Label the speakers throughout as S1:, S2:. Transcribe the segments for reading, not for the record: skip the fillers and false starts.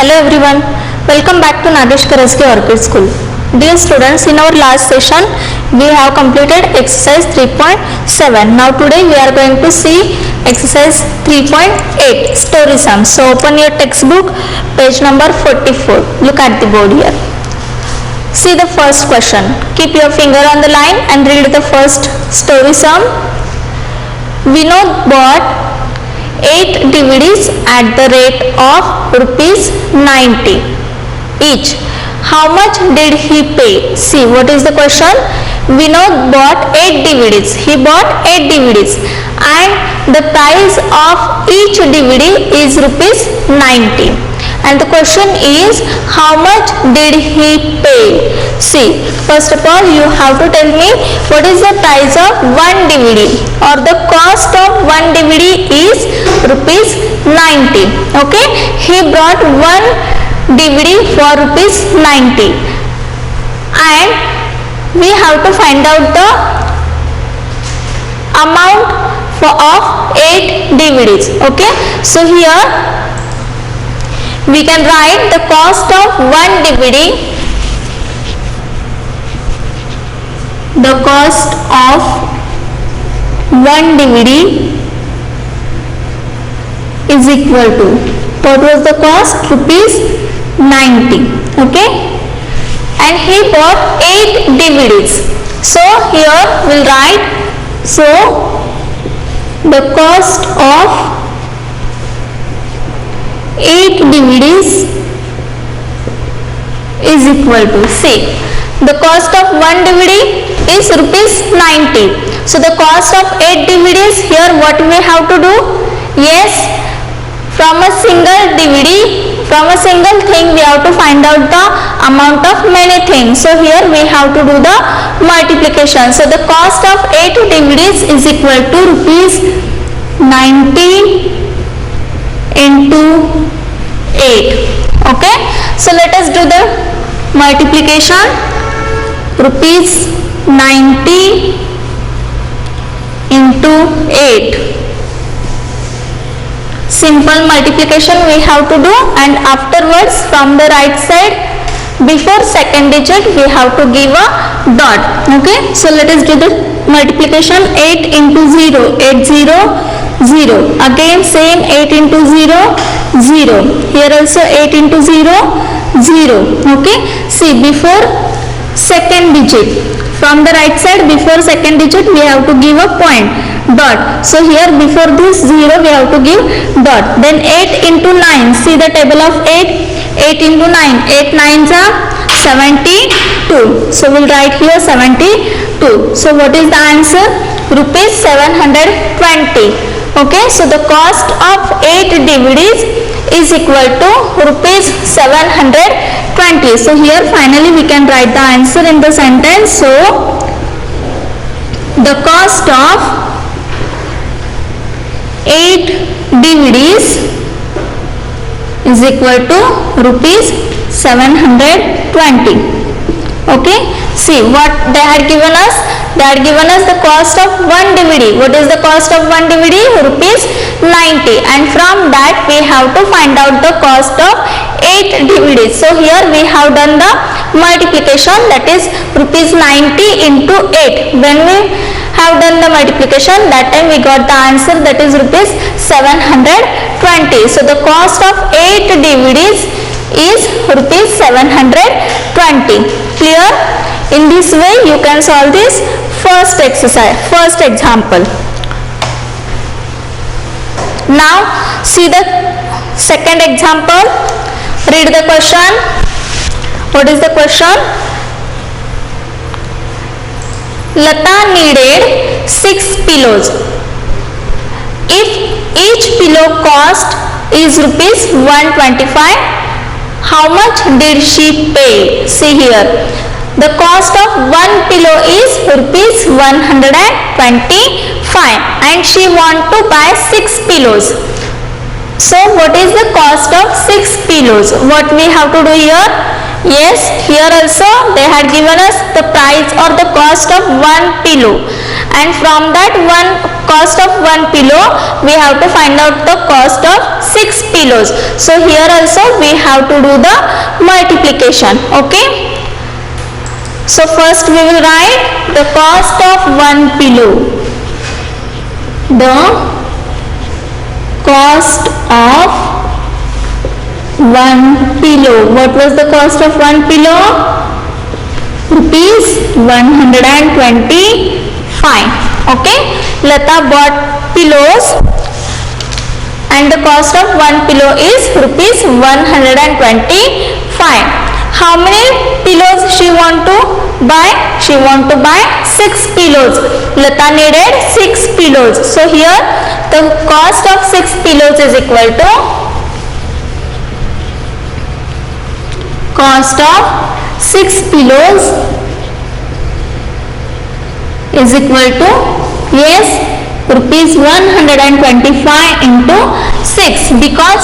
S1: Hello everyone, welcome back to Nagesh Karasge Orchid School. Dear students, in our last session we have completed exercise 3.7. Now today we are going to see exercise 3.8 story sum. So open your textbook, page number 44. Look at the board here. See the first question. Keep your finger on the line and read the first story sum. Vinod bought 8 DVDs at the rate of rupees 90 each. How much did he pay? See, what is the question? Vinod bought 8 DVDs. He bought 8 DVDs and the price of each DVD is rupees 90. And the question is, how much did he pay? See, first of all you have to tell me what is the price of one DVD, or the cost of one DVD is rupees 90. Okay, he brought one DVD for rupees 90 and we have to find out the amount of 8 DVDs. Okay, so here we can write the cost of one DVD. The cost of one DVD is equal to, what was the cost? Rupees 90. Okay, and he bought 8 DVDs. So here we'll write, so the cost of 8 DVDs is equal to, see, the cost of one DVD is rupees 90. So the cost of 8 DVDs, here what we have to do? Yes, from a single DVD, from a single thing we have to find out the amount of many things. So here we have to do the multiplication. So the cost of 8 DVDs is equal to rupees 90 into 8. Okay, so let us do the multiplication. Rupees 90 into 8. Simple multiplication we have to do, and afterwards from the right side before second digit we have to give a dot. Okay, so let us do the multiplication. 8 into 0, 8 0 0. Again same, 8 into 0 0. Here also 8 into 0 0. Okay, see, before second digit, from the right side before second digit we have to give a point, dot. So here before this 0 we have to give dot. Then 8 into 9, see the table of 8, 8 into 9, 8 9s are 72. So we'll write here 72. So what is the answer? Rupees 720. Okay, so the cost of 8 DVDs is equal to rupees 720. So here finally we can write the answer in the sentence. So the cost of 8 DVDs is equal to rupees 720. Okay, see what they had given us. They had given us the cost of one DVD. What is the cost of one DVD? Rupees 90. And from that we have to find out the cost of 8 DVDs. So here we have done the multiplication, that is rupees 90 into 8. When we have done the multiplication, that time we got the answer, that is rupees 720. So the cost of 8 DVDs is rupees 720. Clear? In this way you can solve this first exercise, first example. Now see the second example. Read the question. What is the question? Lata needed 6 pillows. If each pillow cost is rupees 125, how much did she pay? See here, the cost of one pillow is rupees 125 and she want to buy 6 pillows. So what is the cost of 6 pillows? What we have to do here? Yes, here also they had given us the price or the cost of one pillow, and from that one cost of one pillow we have to find out the cost of 6 pillows. So here also we have to do the multiplication. Okay, so first we will write the cost of one pillow. The cost of one pillow. What was the cost of one pillow? Rupees 125. Okay, Lata bought pillows and the cost of one pillow is rupees 125. How many pillows she want to buy? She want to buy 6 pillows. Lata needed 6 pillows. So here the cost of 6 pillows is equal to cost of 6 pillows is equal to, yes, rupees 125 into 6, because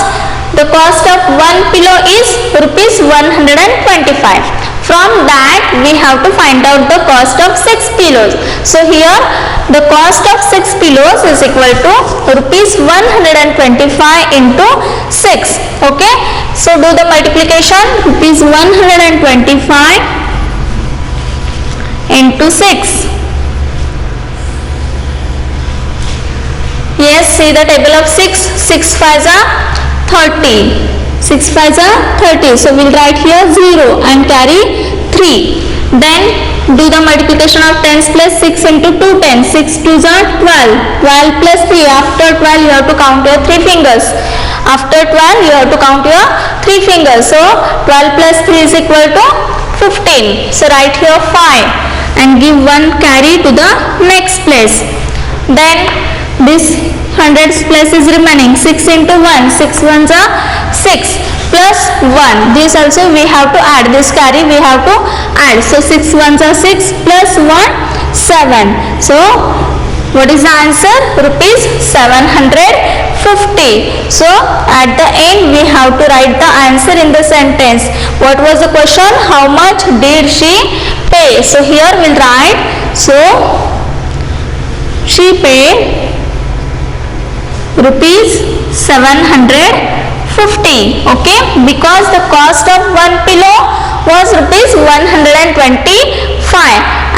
S1: the cost of one pillow is rupees 125. From that we have to find out the cost of 6 pillows. So here the cost of 6 pillows is equal to rupees 125 into 6. Okay, so do the multiplication. Rupees 125 into 6. Yes, see the table of 6. 6 5s are 30. 6 5s are 30. So we'll write here 0 and carry 3. Then do the multiplication of 10s plus 6 into 2 10. 6 2s are 12. 12 plus 3. After 12 you have to count your 3 fingers. After 12 you have to count your 3 fingers. So 12 plus 3 is equal to 15. So write here 5 and give 1 carry to the next place. Then this hundreds place is remaining. 6 into 1. 6 1s are 6 plus 1. This also we have to add. This carry we have to add. So 6 1s are 6 plus 1 7. So what is the answer? Rupees 750. So at the end we have to write the answer in the sentence. What was the question? How much did she pay? So here we'll write, so she paid rupees 750. Okay, because the cost of one pillow was rupees 125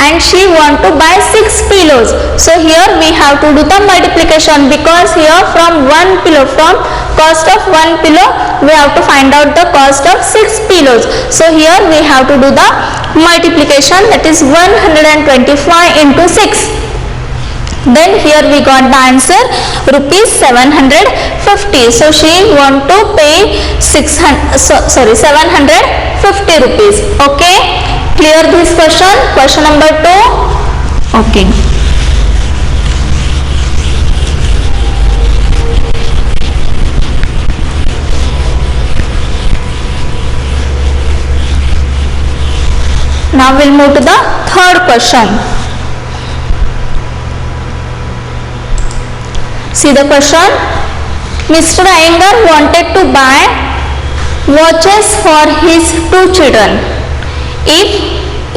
S1: and she want to buy 6 pillows. So here we have to do the multiplication, because here from one pillow, from cost of one pillow we have to find out the cost of 6 pillows. So here we have to do the multiplication, that is 125 into 6. Then here we got the answer rupees 750. So she want to pay 750 rupees. Okay, clear this question? Question number 2. Okay. Now we'll move to the third question. See the question. Mr. Iyengar wanted to buy watches for his 2 children. If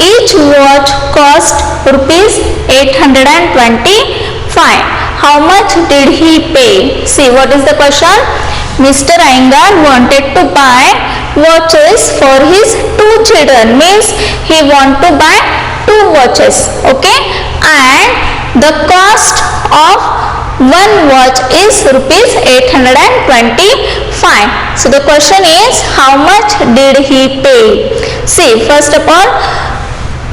S1: each watch cost rupees 825, how much did he pay? See, what is the question? Mr. Iyengar wanted to buy watches for his 2 children, means he want to buy 2 watches. Okay, and the cost of one watch is rupees 825. So the question is, how much did he pay? See, first of all,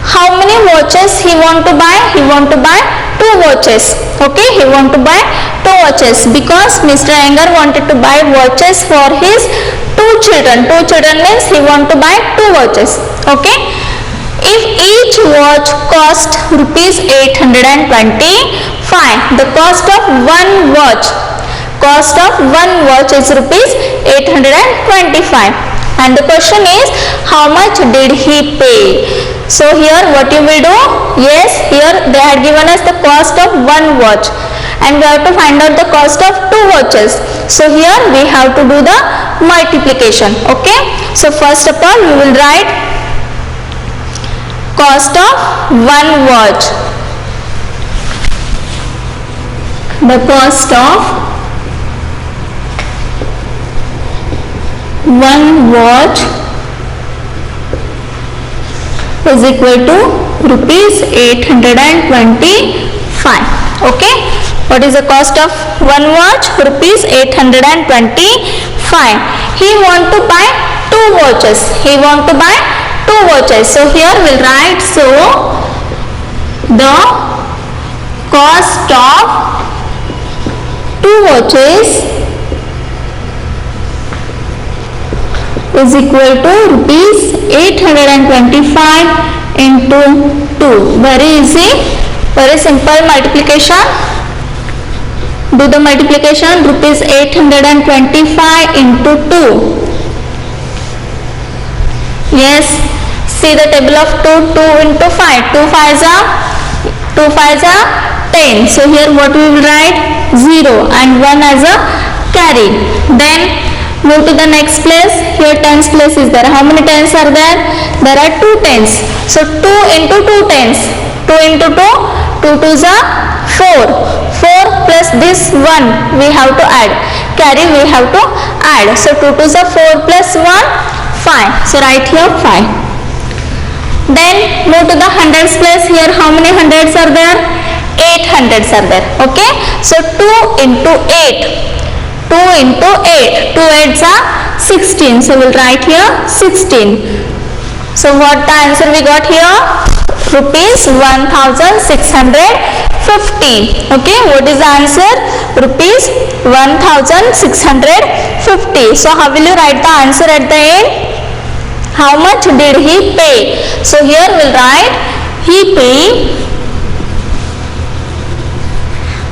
S1: how many watches he want to buy? He want to buy 2 watches. Okay, he want to buy 2 watches because Mr. Iyengar wanted to buy watches for his 2 children. 2 children means he want to buy 2 watches. Okay, if each watch cost rupees 825, the cost of one watch is rupees 825, and the question is, how much did he pay? So here what you will do? Yes, here they had given us the cost of one watch and we have to find out the cost of 2 watches. So here we have to do the multiplication. Okay, so first of all we will write cost of one watch the cost of 1 watch is equal to rupees 825. Okay, what is the cost of 1 watch? Rupees 825. He want to buy 2 watches. He want to buy 2 watches. So here we'll write, so the cost of 2 watches is equal to rupees 825 into 2. Very easy, very simple multiplication. Do the multiplication. Rupees 825 into 2. Yes, see the table of 2. 2 into 5. 2 5s are 10. So here what we will write? 0 and 1 as a carry. Then move to the next place. Here tens place is there. How many tens are there? There are 2 tens. So 2 into 2 tens. 2 into 2. 2 2s are 4. 4 plus this 1 we have to add. Carry we have to add. So 2 2s are 4 plus 1, 5. So write here 5. Then move to the hundreds place. Here how many hundreds are there? 8 hundreds are there. Okay. So 2 into 8. 2 into 8. 2 8s are 16. So we'll write here 16. So what the answer we got here? Rupees 1650. Okay. What is the answer? Rupees 1650. So how will you write the answer at the end? How much did he pay? So here we'll write, he paid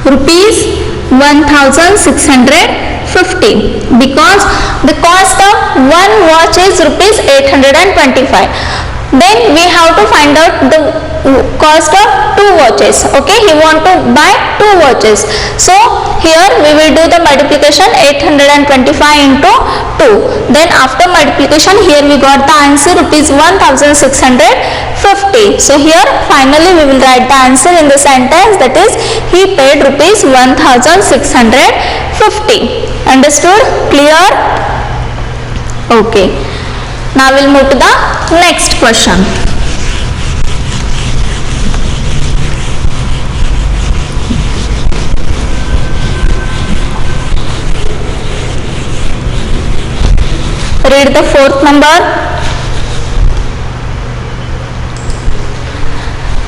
S1: rupees 1650 because the cost of 1 watch is rupees 825. Then we have to find out the cost of 2 watches. Okay, he want to buy 2 watches. So here we will do the multiplication, 825 into 2. Then after multiplication, here we got the answer rupees 1650. So here finally we will write the answer in the sentence, that is he paid rupees 1650. Understood? Clear? Okay. Now we'll move to the next question. Read the 4th number.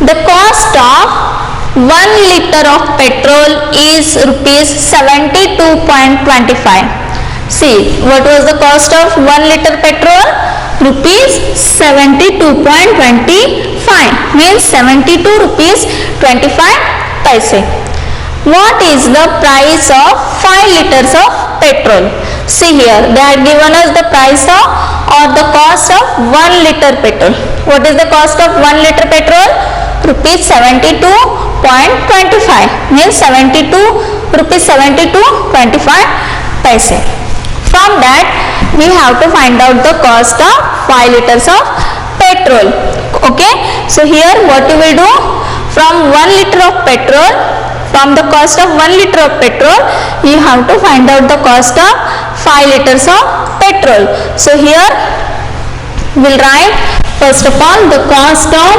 S1: The cost of 1 liter of petrol is rupees 72.25. See, what was the cost of 1 liter petrol? Rupees 72.25, means 72 rupees 25 paise. What is the price of 5 liters of petrol? See here, they have given us the price of or the cost of 1 liter petrol. What is the cost of 1 liter petrol? Rupees 72.25, means 72 rupees 72.25 paise. From that we have to find out the cost of 5 liters of petrol. Okay, so here what you will do, from 1 liter of petrol, from the cost of 1 liter of petrol, you have to find out the cost of 5 liters of petrol. So here we'll write, first of all, the cost of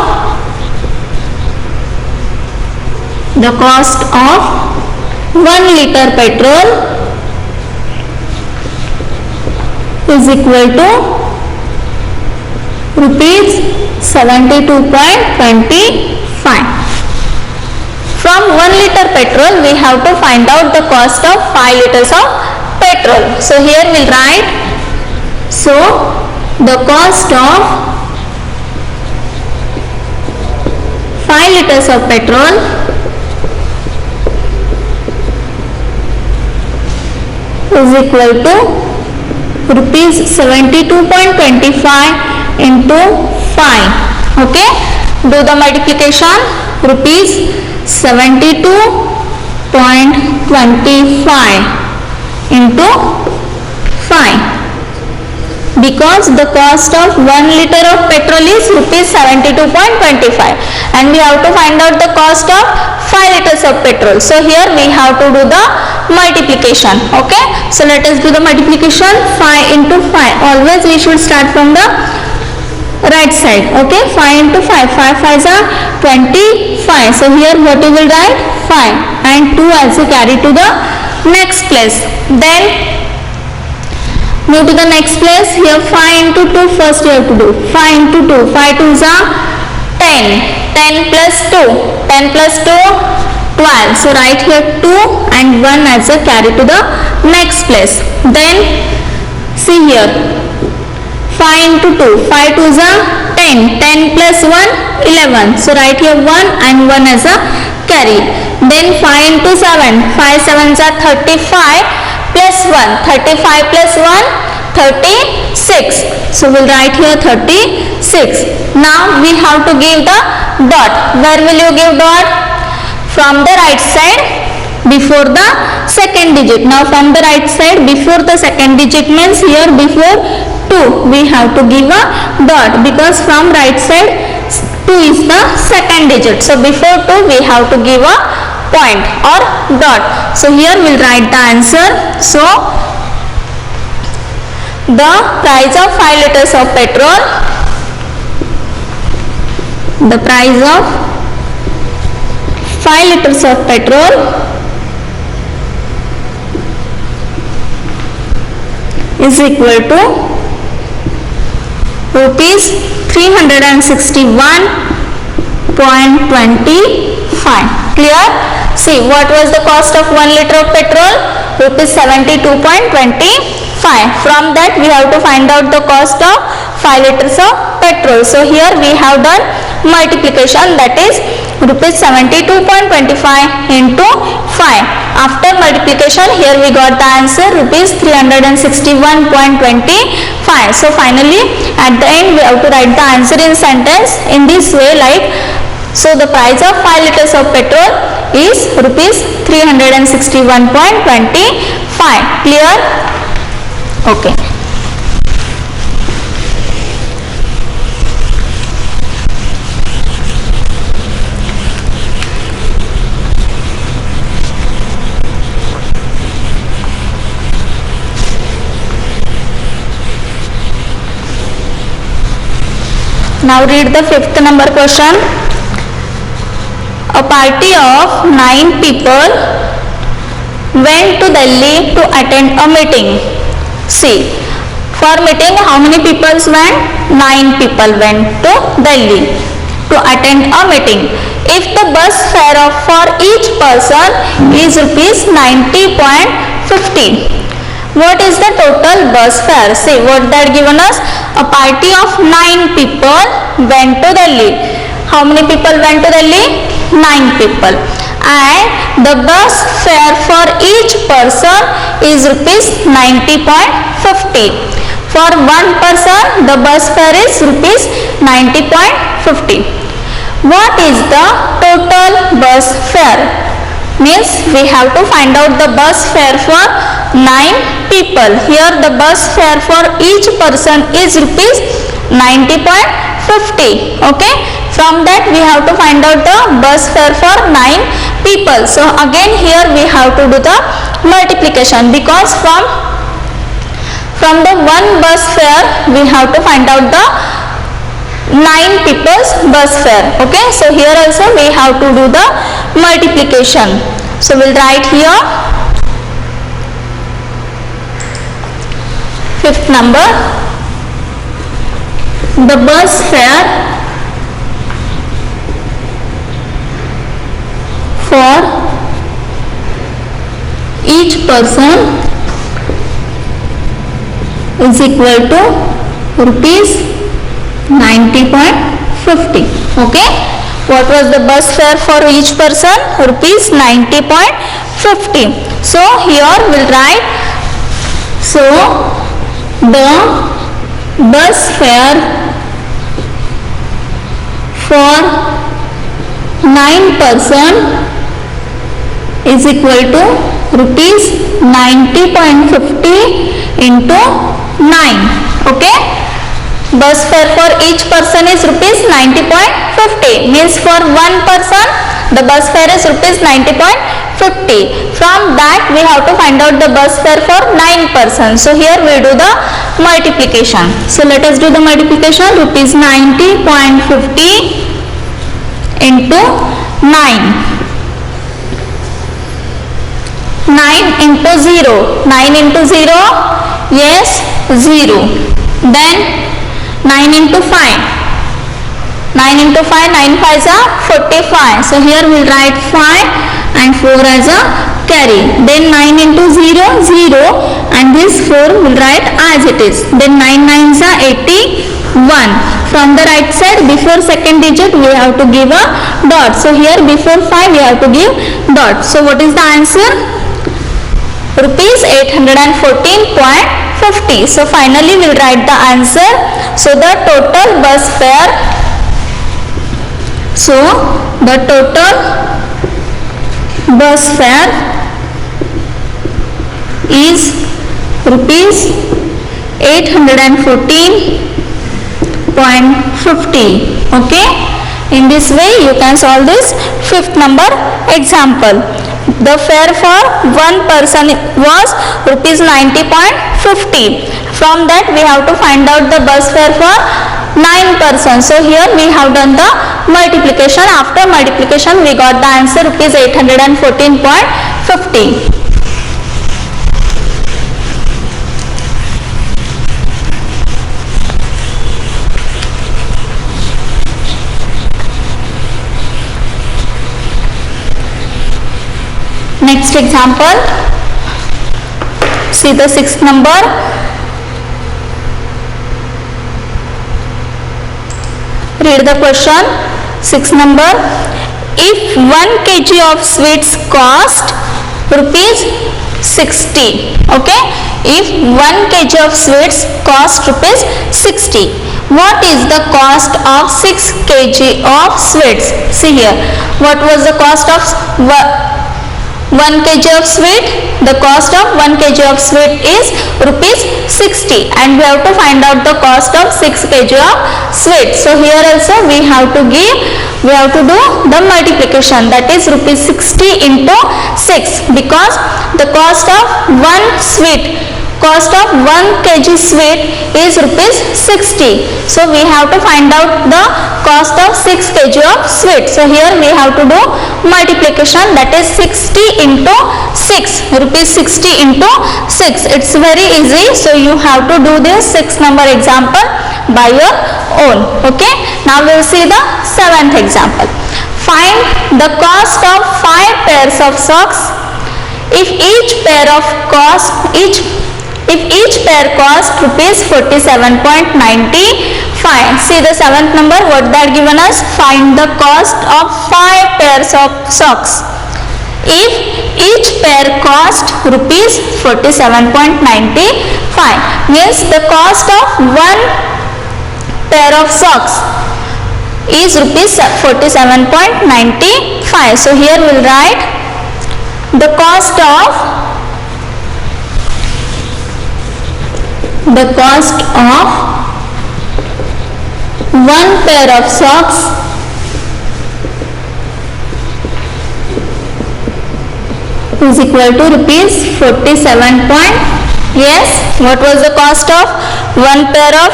S1: 1 liter petrol is equal to rupees 72.25. From 1 liter petrol we have to find out the cost of 5 liters of petrol. So here we'll write, so the cost of 5 liters of petrol is equal to rupees 72.25 into 5. Okay, do the multiplication. Rupees 72.25 into 5. because the cost of 1 liter of petrol is rupees 72.25 and we have to find out the cost of 5 liters of petrol. So here we have to do the multiplication. Okay, so let us do the multiplication. 5 into 5, always we should start from the right side. Okay, 5 into 5, 5 5s are 25. So here what you will write? 5 and 2 also carry to the next place. Then move to the next place. Here 5 into 2, first you have to do 5 into 2, 5 2s are 10, 10 plus 2, 10 plus 2, 12. So write here 2 and 1 as a carry to the next place. Then see here 5 into 2, 5 2s are 10, 10 plus 1, 11. So write here 1 and 1 as a carry. Then 5 into 7, 5 7s are 35 plus 1, 35 plus 1, 36. So we'll write here 36. Now we have to give the dot. Where will you give dot? From the right side before the second digit. Now from the right side before the second digit means here before 2 we have to give a dot, because from right side 2 is the second digit. So before 2 we have to give a point or dot. So here we'll write the answer. So the price of 5 liters of petrol, the price of 5 liters of petrol is equal to rupees 361.25. Clear? See, what was the cost of 1 liter of petrol? Rupees 72.25. From that we have to find out the cost of 5 liters of petrol. So here we have done multiplication, that is rupees 72.25 into 5. After multiplication here we got the answer rupees 361.25. So finally at the end we have to write the answer in sentence in this way, like, so the price of 5 liters of petrol is rupees 361.25. Clear? Okay. Now read the 5th number question. A party of 9 people went to Delhi to attend a meeting. See, for meeting how many people went? 9 people went to Delhi to attend a meeting. If the bus fare for each person is rupees 90.50, what is the total bus fare? See what that given us. A party of 9 people went to Delhi. How many people went to Delhi? 9 people. And the bus fare for each person is rupees 90.50. For one person the bus fare is rupees 90.50. What is the total bus fare? Means we have to find out the bus fare for 9 people. Here the bus fare for each person is rupees 90.50. Okay, from that we have to find out the bus fare for 9 people. So again here we have to do the multiplication, because from the one bus fare we have to find out the 9 people's bus fare. Okay, so here also we have to do the multiplication. So we'll write here 5th number. The bus fare for each person is equal to rupees 90.50. Okay, what was the bus fare for each person? Rupees 90.50. So here we'll write, so the bus fare for 9 person is equal to rupees 90.50 into 9. Okay. Bus fare for each person is rupees 90.50. Means for one person the bus fare is rupees 90.50. From that we have to find out the bus fare for 9 persons. So here we do the multiplication. So let us do the multiplication. Rupees 90.50 into 9. 9 into 0. 9 into 0. Yes, 0. Then 9 into 5. 9 into 5, 9 5s are 45. So here we will write 5 and 4 as a carry. Then 9 into 0, 0, and this 4 will write as it is. Then 9 9s are 81. From the right side, before second digit we have to give a dot. So here before 5 we have to give dot. So what is the answer? Rupees 814.50. So finally we will write the answer. So the total bus fare, is rupees 814.50. Okay. In this way you can solve this fifth number example. The fare for one person was rupees 90.50. From that we have to find out the bus fare for 9 persons. So here we have done the multiplication. After multiplication we got the answer rupees 814.50. Next example, see the sixth number. Read the question. Sixth number. If 1 kg of sweets cost rupees 60. Okay. If 1 kg of sweets cost rupees 60. What is the cost of 6 kg of sweets? See here. What was the cost of 1 kg of sweet? The cost of 1 kg of sweet is rupees 60, and we have to find out the cost of 6 kg of sweet. So here also we have to do the multiplication, that is rupees 60 into 6, because the cost of 1 kg sweet is rupees 60. So we have to find out the cost of 6 kg of sweet. So here we have to do multiplication, that is 60 into 6. Rupees 60 into 6. It's very easy. So you have to do this 6 number example by your own. Okay. Now we will see the 7th example. Find the cost of 5 pairs of socks. If each pair cost rupees 47.95. See the 7th number, what that given us? Find the cost of 5 pairs of socks. If each pair cost rupees 47.95, means the cost of 1 pair of socks is rupees 47.95. So here we will write the cost of 1 pair of socks is equal to rupees 47. Yes, what was the cost of 1 pair of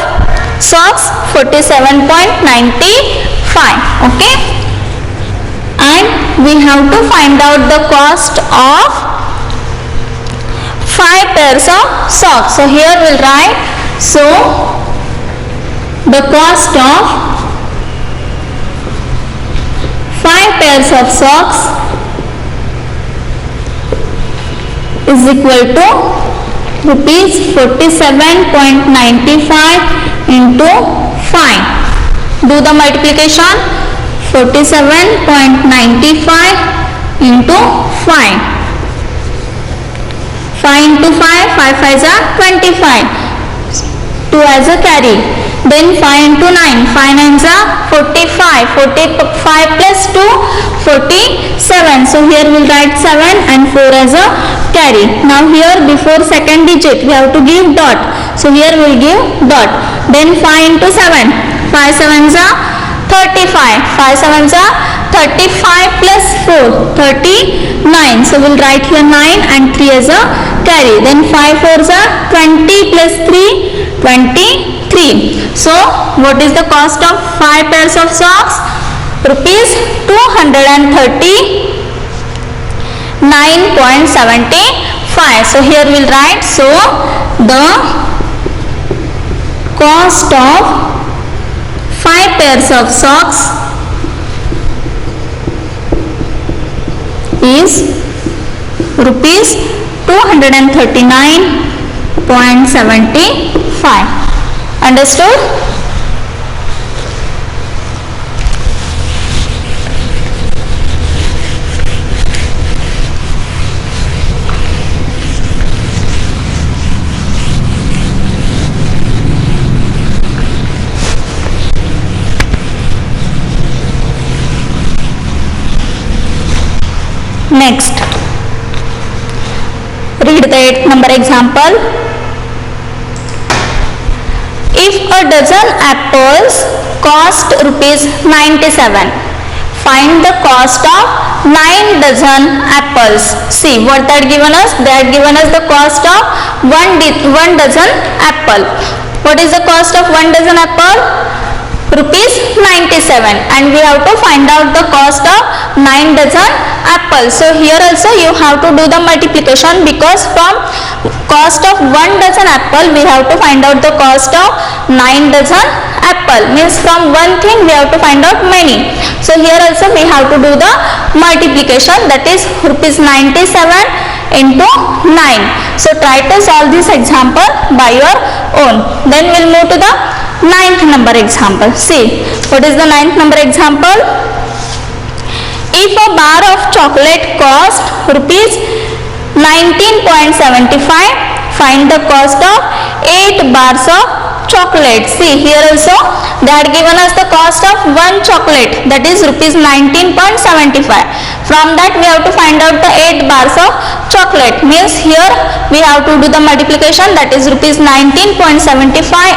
S1: socks? 47.95. Okay, and we have to find out the cost of 5 pairs of socks. So here we will write, so the cost of 5 pairs of socks is equal to rupees 47.95 into 5. Do the multiplication. 47.95 into 5. 5 into 5, 5 5s are 25. 2 as a carry. Then 5 into 9, 5 9s are 45. 45 plus 2, 47. So here we will write 7 and 4 as a carry. Now here before second digit we have to give dot. So here we will give dot. Then 5 into 7. 5 sevens are 35. 5 sevens are 35 plus 4. 39. So we will write here 9 and 3 as a carry. Then 5 fours are 20 plus 3. 23. So what is the cost of 5 pairs of socks? Rupees 239.75. So here we will write, so the cost of 5 pairs of socks is rupees 239.75. Understood? Next, read the 8th number example. If a dozen apples cost rupees 97, find the cost of 9 dozen apples. See what they had given us. They had given us the cost of 1 dozen apple. What is the cost of 1 dozen apple? Rupees 97, and we have to find out the cost of 9 dozen apples. So here also you have to do the multiplication, because from cost of 1 dozen apple we have to find out the cost of 9 dozen apple. Means from one thing we have to find out many. So here also we have to do the multiplication, that is rupees 97 into 9. So try to solve this example by your own. Then we'll move to the 9th number example. See what is the 9th number example. If a bar of chocolate cost rupees 19.75, find the cost of 8 bars of chocolate. See here also they had given us the cost of 1 chocolate, that is rupees 19.75. From that we have to find out the 8 bars of chocolate. Means here we have to do the multiplication, that is rupees 19.75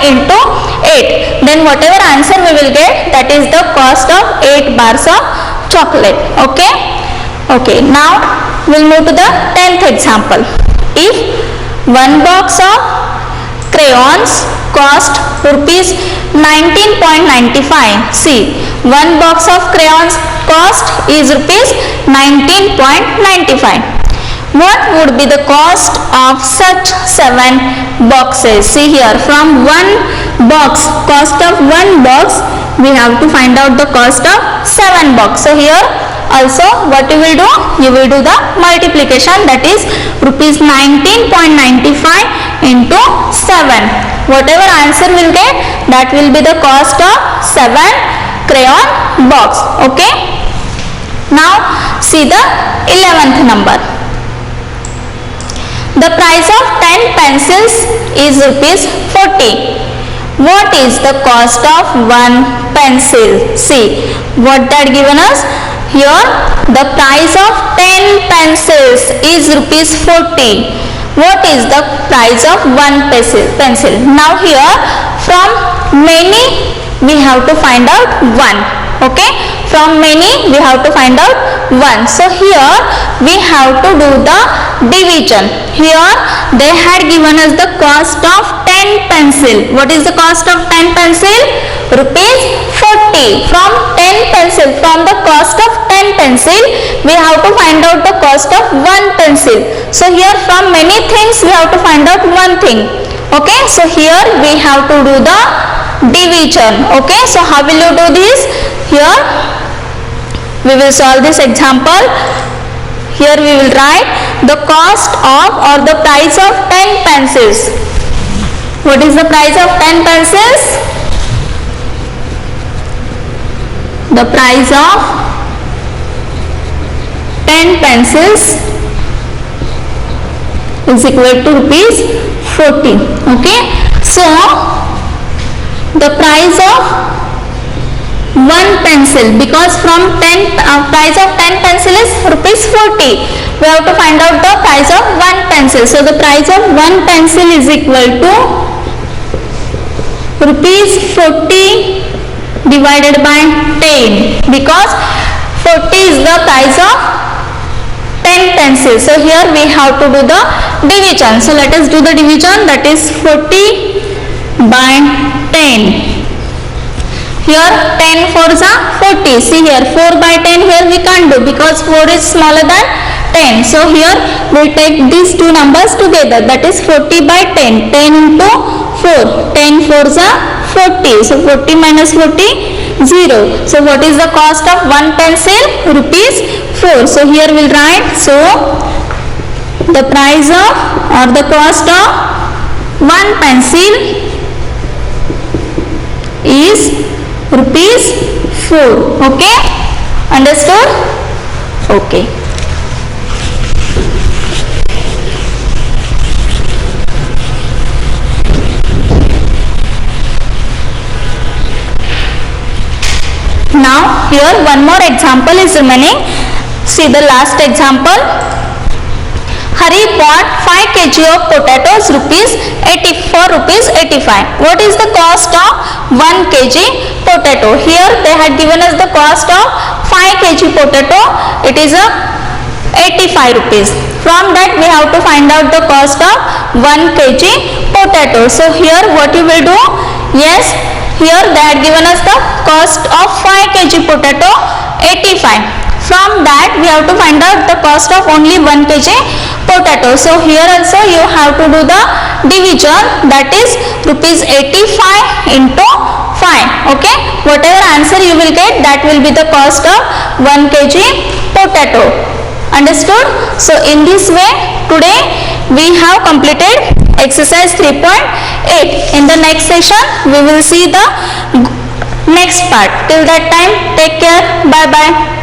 S1: into 8. Then whatever answer we will get, that is the cost of 8 bars of chocolate. Okay, now we'll move to the 10th example. If 1 box of crayons cost rupees 19.95. See, 1 box of crayons cost is rupees 19.95. What would be the cost of such 7 boxes? See here, from 1 box, cost of 1 box, we have to find out the cost of 7 box. So here also what you will do? You will do the multiplication, that is rupees 19.95 into 7. Whatever answer will get, that will be the cost of 7 crayon box. Okay. Now see the 11th number. The price of 10 pencils is rupees 40. What is the cost of 1 pencil? See what that given us. Here the price of 10 pencils is rupees 40. What is the price of 1 pencil? Now here from many we have to find out 1. Okay, from many we have to find out 1. So here we have to do the division. Here they had given us the cost of 10 pencil. What is the cost of 10 pencil? Rupees 40. From 10 pencil, from the cost of 10 pencil, we have to find out the cost of 1 pencil. So here from many things we have to find out one thing. Okay, so here we have to do the division. Okay, so how will you do this? Here we will solve this example. Here we will write the cost of or the price of 10 pencils. What is the price of 10 pencils? The price of 10 pencils is equal to rupees 40. Okay, so the price of 1 pencil, because from 10 price of 10 pencil is rupees 40, we have to find out the price of 1 pencil. So the price of 1 pencil is equal to rupees 40 divided by 10, because 40 is the price of 10 pencils. So here we have to do the division. So let us do the division, that is 40 by 10. Here 10 fours are 40. See here 4 by 10 here we can't do because 4 is smaller than 10. So here we'll take these two numbers together, that is 40 by 10. 10 into 4. 10 fours are 40. So 40 minus 40, 0. So what is the cost of one pencil? Rupees 4. So here we'll write, so the price of or the cost of one pencil is rupees 4. Okay, understood? Okay. Now here one more example is remaining. See the last example. Hari bought 5 kg of potatoes for rupees 85. What is the cost of 1 kg potato? Here they had given us the cost of 5 kg potato. It is a 85 rupees. From that we have to find out the cost of 1 kg potato. So here what you will do? Yes, here they had given us the cost of 5 kg potato 85. From that we have to find out the cost of only 1 kg potato. So here also you have to do the division, that is rupees 85 into 5. Okay, whatever answer you will get, that will be the cost of 1 kg potato. Understood? So in this way today we have completed exercise 3.8. In the next session we will see the next part. Till that time, take care. Bye bye.